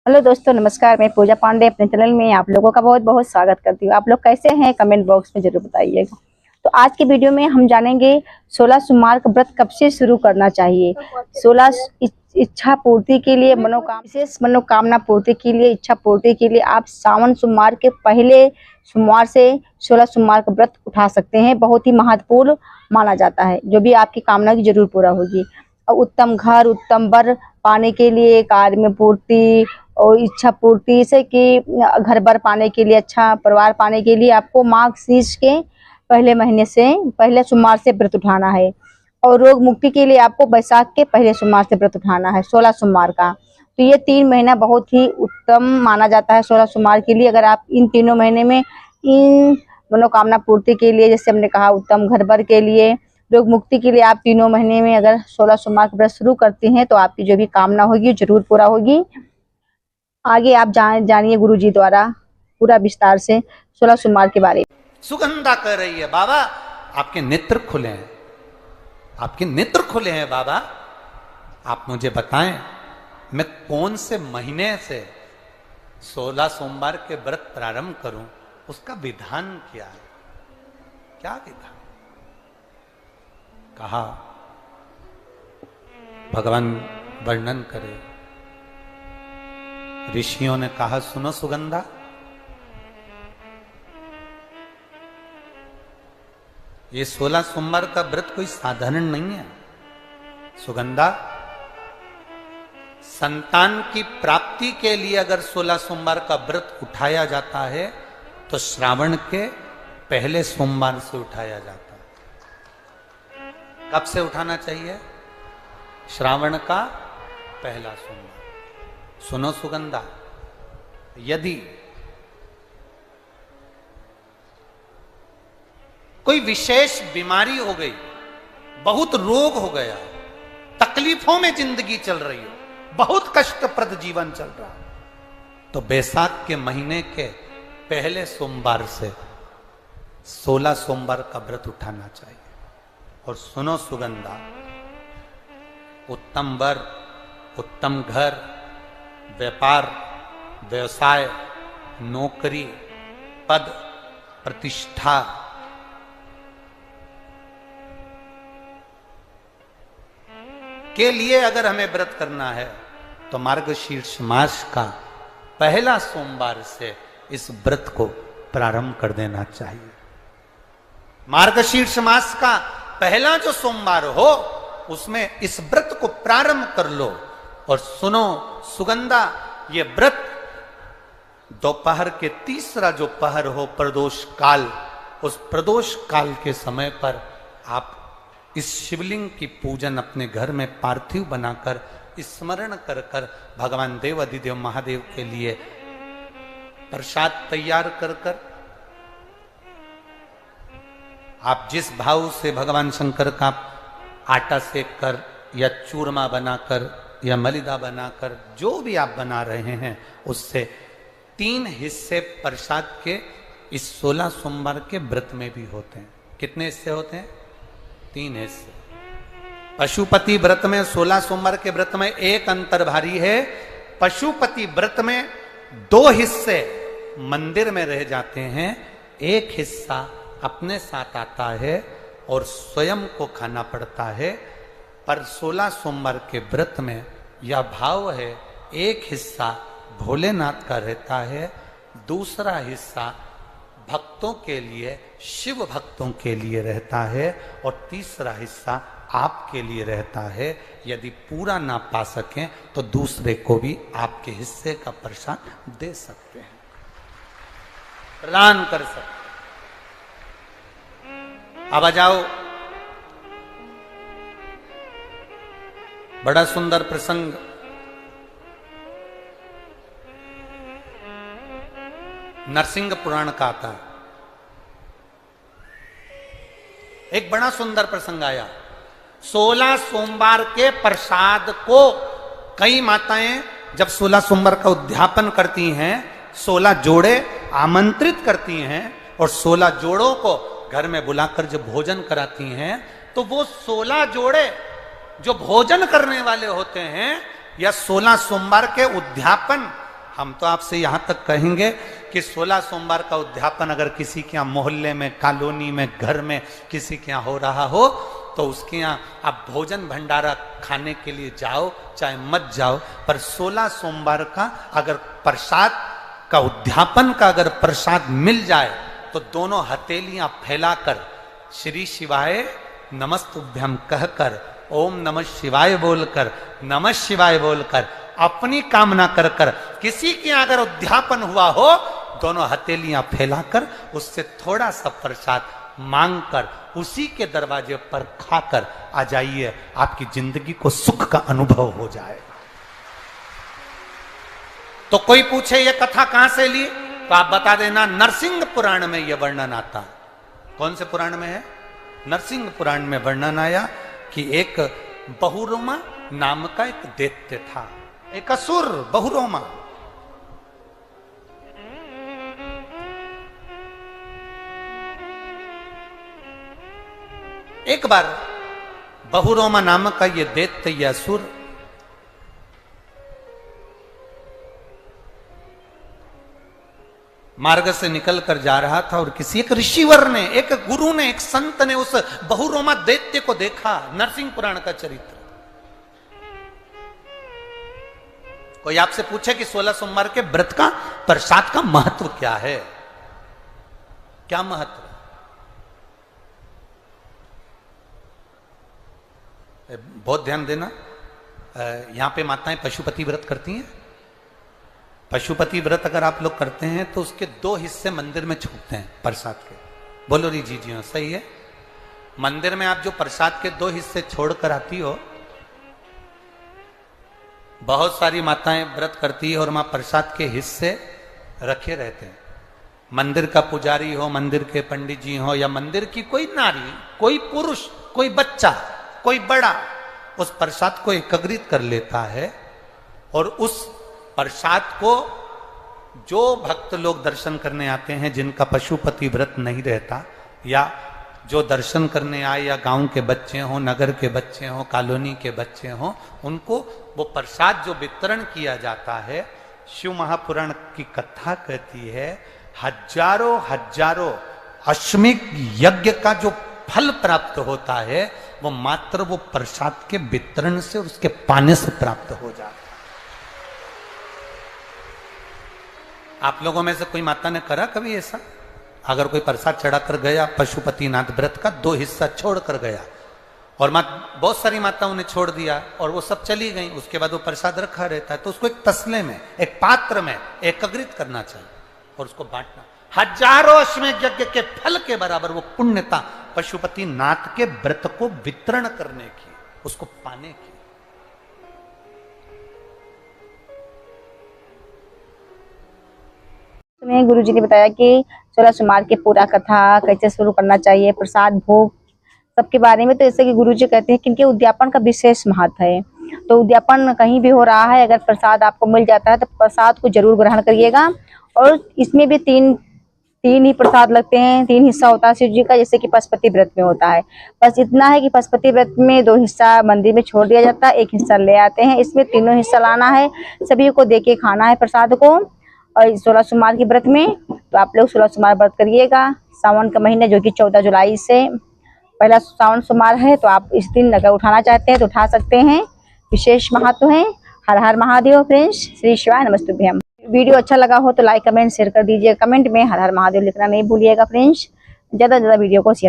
Hello दोस्तों, नमस्कार। मैं पूजा पांडे अपने चैनल में आप लोगों का बहुत बहुत स्वागत करती हूँ। आप लोग कैसे हैं, कमेंट बॉक्स में जरूर बताइएगा। तो आज की वीडियो में हम जानेंगे 16 सोमवार का व्रत कब से शुरू करना चाहिए। 16 इच्छा पूर्ति के लिए, विशेष मनोकामना पूर्ति के लिए, इच्छा पूर्ति के लिए आप सावन सोमवार के पहले सोमवार से 16 सोमवार का व्रत उठा सकते हैं। बहुत ही महत्वपूर्ण माना जाता है, जो भी आपकी कामना की जरूर पूरा होगी। और उत्तम घर, उत्तम वर पाने के लिए, कार्य में पूर्ति और इच्छा पूर्ति से कि घर भर पाने के लिए, अच्छा परिवार पाने के लिए आपको माघ शीर्ष के पहले महीने से पहले सोमवार से व्रत उठाना है। और रोग मुक्ति के लिए आपको बैसाख के पहले सोमवार से व्रत उठाना है, 16 सोमवार का। तो ये 3 महीना बहुत ही उत्तम माना जाता है 16 सोमवार के लिए। अगर आप इन तीनों महीने में इन मनोकामना पूर्ति के लिए, जैसे हमने कहा उत्तम घर भर के लिए, रोग मुक्ति के लिए, आप तीनों महीने में अगर 16 सोमवार का व्रत शुरू करती हैं तो आपकी जो भी कामना होगी जरूर पूरा होगी। आगे आप जानिए गुरु जी द्वारा पूरा विस्तार से 16 सोमवार के बारे में। सुगंधा कह रही है, बाबा आपके नेत्र खुले हैं, आपके नेत्र खुले हैं बाबा, आप मुझे बताएं मैं कौन से महीने से 16 सोमवार के व्रत प्रारंभ करूं, उसका विधान क्या है, क्या विधान। कहा भगवान वर्णन करे, ऋषियों ने कहा सुनो सुगंधा, ये 16 सोमवार का व्रत कोई साधारण नहीं है। सुगंधा, संतान की प्राप्ति के लिए अगर 16 सोमवार का व्रत उठाया जाता है तो श्रावण के पहले सोमवार से उठाया जाता है। कब से उठाना चाहिए? श्रावण का पहला सोमवार। सुनो सुगंधा, यदि कोई विशेष बीमारी हो गई, बहुत रोग हो गया, तकलीफों में जिंदगी चल रही हो, बहुत कष्टप्रद जीवन चल रहा, तो बैसाख के महीने के पहले सोमवार से 16 सोमवार का व्रत उठाना चाहिए। और सुनो सुगंधा, उत्तम वर, उत्तम घर, व्यापार, व्यवसाय, नौकरी, पद, प्रतिष्ठा, के लिए अगर हमें व्रत करना है तो मार्गशीर्ष मास का पहला सोमवार से इस व्रत को प्रारंभ कर देना चाहिए। मार्गशीर्ष मास का पहला जो सोमवार हो उसमें इस व्रत को प्रारंभ कर लो। और सुनो सुगंधा, ये व्रत दोपहर के तीसरा जो पहर हो, प्रदोष काल, उस प्रदोष काल के समय पर आप इस शिवलिंग की पूजन अपने घर में पार्थिव बनाकर स्मरण कर कर भगवान देव अधिदेव महादेव के लिए प्रसाद तैयार कर कर, आप जिस भाव से भगवान शंकर का आटा सेक कर या चूरमा बनाकर या मलिदा बनाकर जो भी आप बना रहे हैं, उससे 3 हिस्से प्रसाद के इस 16 सोमवार के व्रत में भी होते हैं। कितने हिस्से होते हैं? 3 हिस्से। पशुपति व्रत में 16 सोमवार के व्रत में एक अंतर भारी है। पशुपति व्रत में 2 हिस्से मंदिर में रह जाते हैं, एक हिस्सा अपने साथ आता है और स्वयं को खाना पड़ता है। पर 16 सोमवार के व्रत में यह भाव है, एक हिस्सा भोलेनाथ का रहता है, दूसरा हिस्सा भक्तों के लिए, शिव भक्तों के लिए रहता है, और तीसरा हिस्सा आपके लिए रहता है। यदि पूरा ना पा सकें तो दूसरे को भी आपके हिस्से का प्रसाद दे सकते हैं, प्रदान कर सकते हैं। अब आ जाओ, बड़ा सुंदर प्रसंग। नरसिंह पुराण का आता है। एक बड़ा सुंदर प्रसंग आया। 16 सोमवार के प्रसाद को कई माताएं जब 16 सोमवार का उद्यापन करती हैं, 16 जोड़े आमंत्रित करती हैं और 16 जोड़ों को घर में बुलाकर जब भोजन कराती हैं, तो वो 16 जोड़े जो भोजन करने वाले होते हैं या 16 सोमवार के उद्यापन हम तो आपसे यहां तक कहेंगे कि 16 सोमवार का उद्यापन अगर किसी के यहाँ मोहल्ले में, कॉलोनी में, घर में किसी के यहाँ हो रहा हो तो उसके यहाँ आप भोजन भंडारा खाने के लिए जाओ चाहे मत जाओ, पर 16 सोमवार का अगर प्रसाद का उद्यापन का अगर प्रसाद मिल जाए तो दोनों हथेलियां फैलाकर श्री शिवाय नमस्तुभ्यम कहकर, ओम नमः शिवाय बोलकर, नमः शिवाय बोलकर अपनी कामना कर कर, किसी के अगर उद्यापन हुआ हो दोनों हथेलियां फैलाकर उससे थोड़ा सा प्रसाद मांगकर उसी के दरवाजे पर खाकर आ जाइए, आपकी जिंदगी को सुख का अनुभव हो जाए। तो कोई पूछे ये कथा कहां से ली तो आप बता देना नरसिंह पुराण में यह वर्णन आता। कौन से पुराण में है? नरसिंह पुराण में वर्णन आया कि एक बहुरोमा नाम का एक दैत्य था, एक असुर बहुरोमा। एक बार बहुरोमा नामक का यह दैत्य, यह असुर मार्ग से निकल कर जा रहा था और किसी एक ऋषिवर ने, एक गुरु ने, एक संत ने उस बहुरोमा दैत्य को देखा। नरसिंह पुराण का चरित्र। कोई आपसे पूछे कि 16 सोमवार के व्रत का प्रसाद का महत्व क्या है, क्या महत्व? बहुत ध्यान देना, यहां पे माताएं पशुपति व्रत करती हैं। पशुपति व्रत अगर आप लोग करते हैं तो उसके 2 हिस्से मंदिर में छूटते हैं प्रसाद के। बोलो री जी हाँ, सही है। मंदिर में आप जो प्रसाद के 2 हिस्से छोड़कर आती हो, बहुत सारी माताएं व्रत करती है और वहां प्रसाद के हिस्से रखे रहते हैं। मंदिर का पुजारी हो, मंदिर के पंडित जी हो, या मंदिर की कोई नारी, कोई पुरुष, कोई बच्चा, कोई बड़ा, उस प्रसाद को एकत्रित कर लेता है और उस प्रसाद को जो भक्त लोग दर्शन करने आते हैं, जिनका पशुपति व्रत नहीं रहता, या जो दर्शन करने आए, या गांव के बच्चे हों, नगर के बच्चे हों, कॉलोनी के बच्चे हों, उनको वो प्रसाद जो वितरण किया जाता है, शिव महापुराण की कथा कहती है हजारों हजारों अश्वमेध यज्ञ का जो फल प्राप्त होता है वो मात्र वो प्रसाद के वितरण से और उसके पाने से प्राप्त हो जाता है। आप लोगों में से कोई माता ने करा कभी ऐसा? अगर कोई प्रसाद चढ़ाकर गया पशुपतिनाथ व्रत का, 2 हिस्सा छोड़कर गया, और बहुत सारी माताओं ने छोड़ दिया और वो सब चली गई, उसके बाद वो प्रसाद रखा रहता है, तो उसको एक तसले में, एक पात्र में एकत्रित करना चाहिए और उसको बांटना। हजारों अश्वमेध यज्ञ के फल के बराबर वो पुण्यता पशुपतिनाथ के व्रत को वितरण करने की, उसको पाने की। में गुरुजी ने बताया कि 16 सोमवार की पूरा कथा कैसे शुरू करना चाहिए, प्रसाद भोग सबके बारे में। तो जैसे कि गुरुजी कहते हैं कि इनके उद्यापन का विशेष महत्व है। तो उद्यापन कहीं भी हो रहा है, अगर प्रसाद आपको मिल जाता है तो प्रसाद को जरूर ग्रहण करिएगा। और इसमें भी तीन ही प्रसाद लगते हैं, 3 हिस्सा होता है शिव जी का, जैसे कि पशुपति व्रत में होता है। बस इतना है कि पशुपति व्रत में 2 हिस्सा मंदिर में छोड़ दिया जाता है, 1 हिस्सा ले आते हैं। इसमें तीनों हिस्सा लाना है, सभी को दे के खाना है प्रसाद को। और 16 सोमवार के व्रत में तो आप लोग 16 सोमवार व्रत करिएगा। सावन का महीना जो कि 14 जुलाई से पहला सावन सोमवार है, तो आप इस दिन अगर उठाना चाहते हैं तो उठा सकते हैं। विशेष महत्व है। हर हर महादेव फ्रेंड्स, श्री शिवाय नमस्तुभ्यम। वीडियो अच्छा लगा हो तो लाइक कमेंट शेयर कर दीजिए। कमेंट में हर हर महादेव लिखना नहीं भूलिएगा फ्रेंड्स। ज़्यादा से ज़्यादा वीडियो को शेयर